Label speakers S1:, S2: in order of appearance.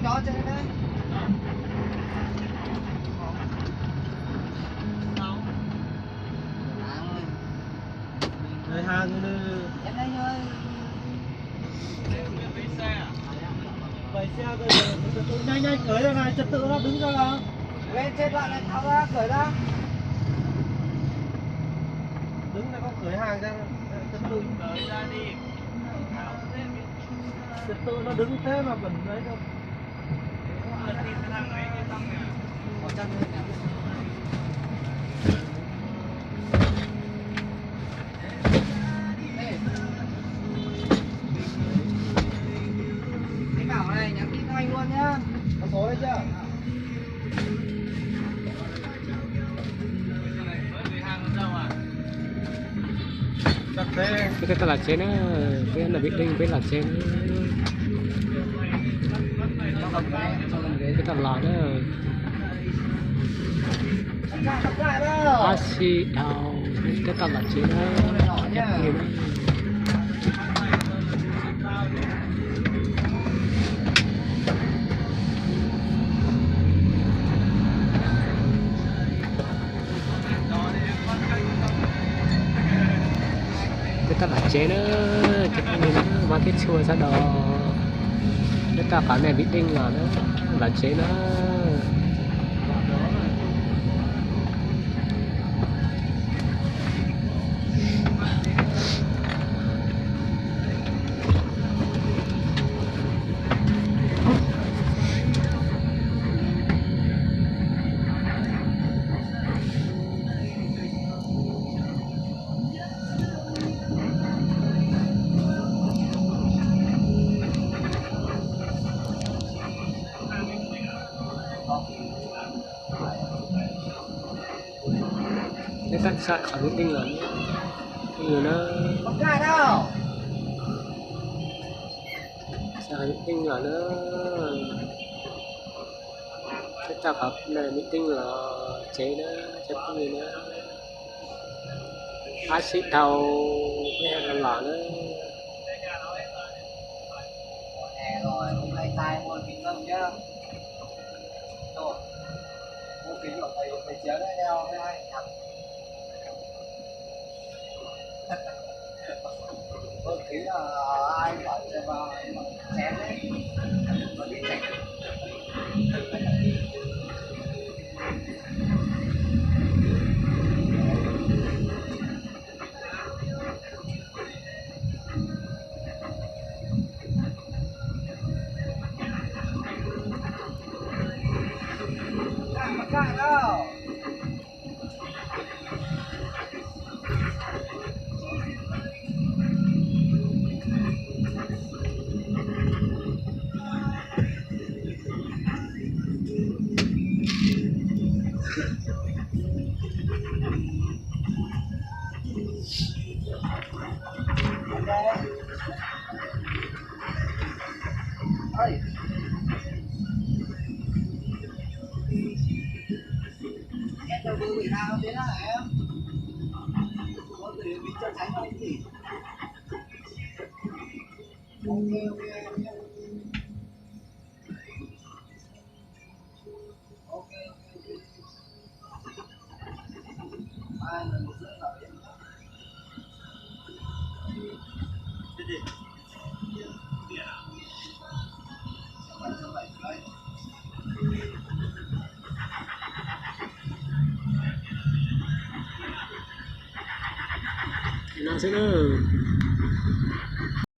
S1: nhỏ chơi đấy.
S2: Người hàng
S1: Em đây thôi.
S2: vậy xe rồi trật tự nhanh nhanh cởi ra này, trật tự nó đứng ra nào.
S1: Lên trên đoạn này tháo ra, cởi ra.
S2: Đứng này có cởi hàng ra trật tự.
S3: Cởi ra đi.
S2: Trật tự nó đứng thế mà vẫn đấy đâu.
S1: Một trăm lên nào. Cái bảo này nhắn tin cho anh luôn nhá. Có số đấy chưa?
S2: Đặt xe.
S4: Cái là trên á, cái là bị đinh với là trên cái là lò đó axi đào cái là trên á đẹp nhiều lắm. Cái là chế nó cái này nó mang cái chua ra đó, cái cả này bị đinh là nó là chế nó cái cắt sợi ở bị đinh là nhiều nó
S1: Không cài đâu.
S4: sợi bị đinh là nó cái tập hợp này bị đinh là chế nó chất gì nó axit đầu cái là lò nó
S1: Hè rồi, hôm nay sai mua kính râm nhá. Rồi. Mua kính của thầy Chiến đấy đeo với anh nhặt. Mua kính là ai bảo chơi vào chén đấy. Nó bị chạch. Không cài đâu. Ơi. Em đầu tư bị nào thế hả em? Có gì bị cho tránh không gì? Ok em nhé. Ok. Ai là một rưỡi bảo em nhé.
S4: nó sẽ nó